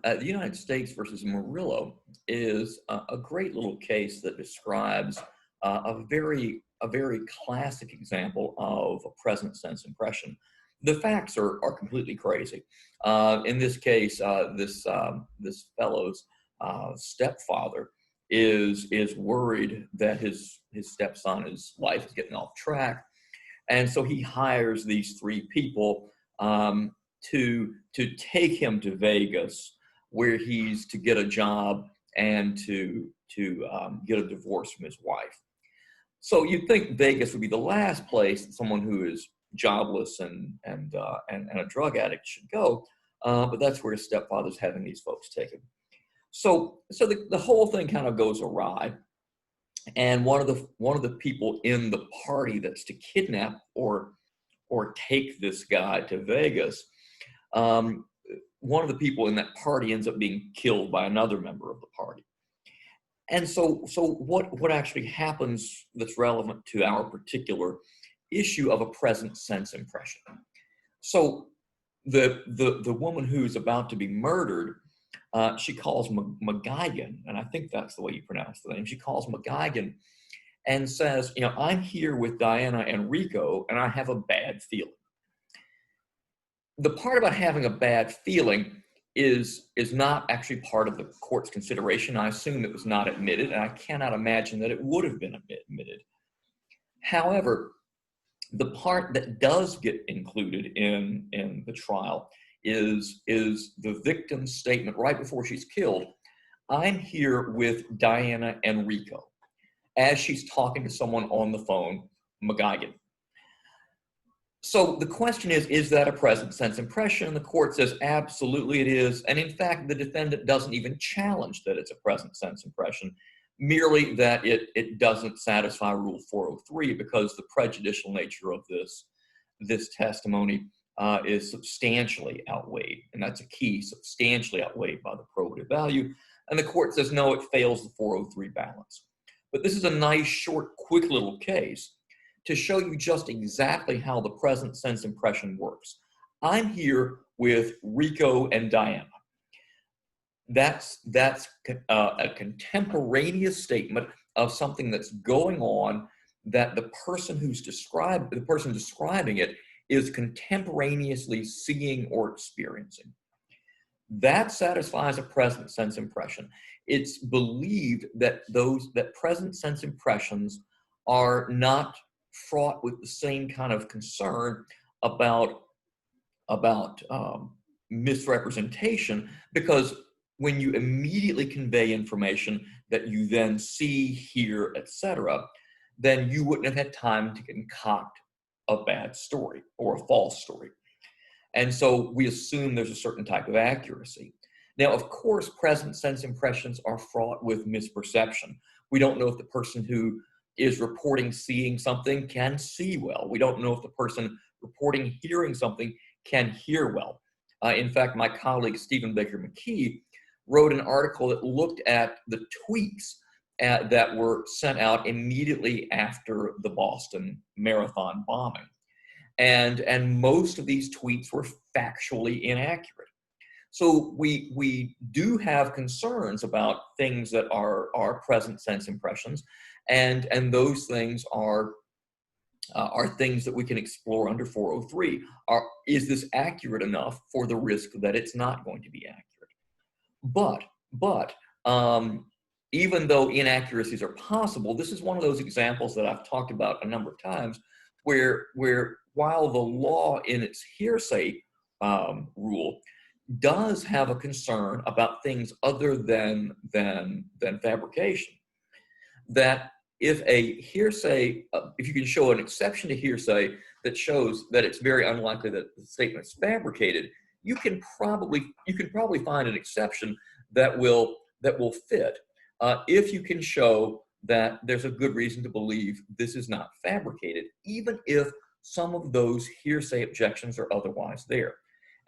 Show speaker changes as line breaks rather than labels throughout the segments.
The United States versus Murillo is a great little case that describes a very classic example of a present sense impression. The facts are completely crazy. In this case, this fellow's stepfather is worried that his stepson's life is getting off track, and so he hires these three people to take him to Vegas, where he's to get a job and to get a divorce from his wife. So you'd think Vegas would be the last place that someone who is jobless and a drug addict should go, but that's where his stepfather's having these folks taken. So the whole thing kind of goes awry, and one of the people in the party that's to kidnap or take this guy to Vegas, um, one of the people in that party ends up being killed by another member of the party. And so what actually happens that's relevant to our particular issue of a present sense impression? So the woman who's about to be murdered, she calls McGuigan, and I think that's the way you pronounce the name. She calls McGuigan and says, I'm here with Diana and Rico, and I have a bad feeling. The part about having a bad feeling is not actually part of the court's consideration. I assume it was not admitted, and I cannot imagine that it would have been admitted. However, the part that does get included in the trial is the victim's statement right before she's killed. I'm here with Diana and Rico, as she's talking to someone on the phone, McGuigan. So the question is that a present sense impression? The court says absolutely it is. And in fact, the defendant doesn't even challenge that it's a present sense impression, merely that it doesn't satisfy Rule 403 because the prejudicial nature of this testimony is substantially outweighed. And that's a key, substantially outweighed by the probative value. And the court says, no, it fails the 403 balance. But this is a nice, short, quick little case to show you just exactly how the present sense impression works. I'm here with Rico and Diana. That's a contemporaneous statement of something that's going on that the person describing it is contemporaneously seeing or experiencing. That satisfies a present sense impression. It's believed that that present sense impressions are not fraught with the same kind of concern about misrepresentation, because when you immediately convey information that you then see, hear, etc., then you wouldn't have had time to concoct a bad story or a false story. And so we assume there's a certain type of accuracy. Now, of course, present sense impressions are fraught with misperception. We don't know if the person who is reporting seeing something can see well. We don't know if the person reporting hearing something can hear well. In fact, my colleague Stephen Baker McKee wrote an article that looked at the tweets that were sent out immediately after the Boston Marathon bombing. And most of these tweets were factually inaccurate. So we do have concerns about things that are present sense impressions, and those things are things that we can explore under 403. Is this accurate enough for the risk that it's not going to be accurate? But even though inaccuracies are possible, this is one of those examples that I've talked about a number of times, where while the law in its hearsay rule does have a concern about things other than fabrication, that if a hearsay, if you can show an exception to hearsay that shows that it's very unlikely that the statement is fabricated, you can probably find an exception that will fit if you can show that there's a good reason to believe this is not fabricated, even if some of those hearsay objections are otherwise there.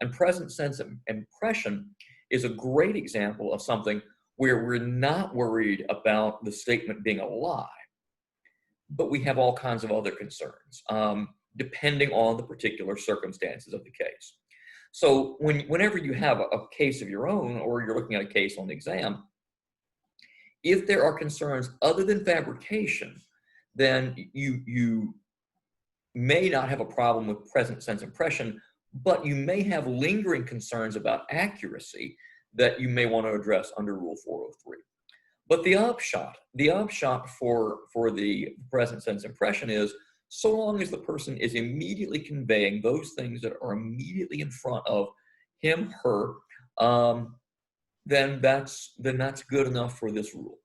And present sense impression is a great example of something where we're not worried about the statement being a lie, but we have all kinds of other concerns, depending on the particular circumstances of the case. So whenever you have a case of your own, or you're looking at a case on the exam, if there are concerns other than fabrication, then you may not have a problem with present sense impression, but you may have lingering concerns about accuracy that you may want to address under Rule 403. But the upshot for the present sense impression is, so long as the person is immediately conveying those things that are immediately in front of him, her, then that's good enough for this rule.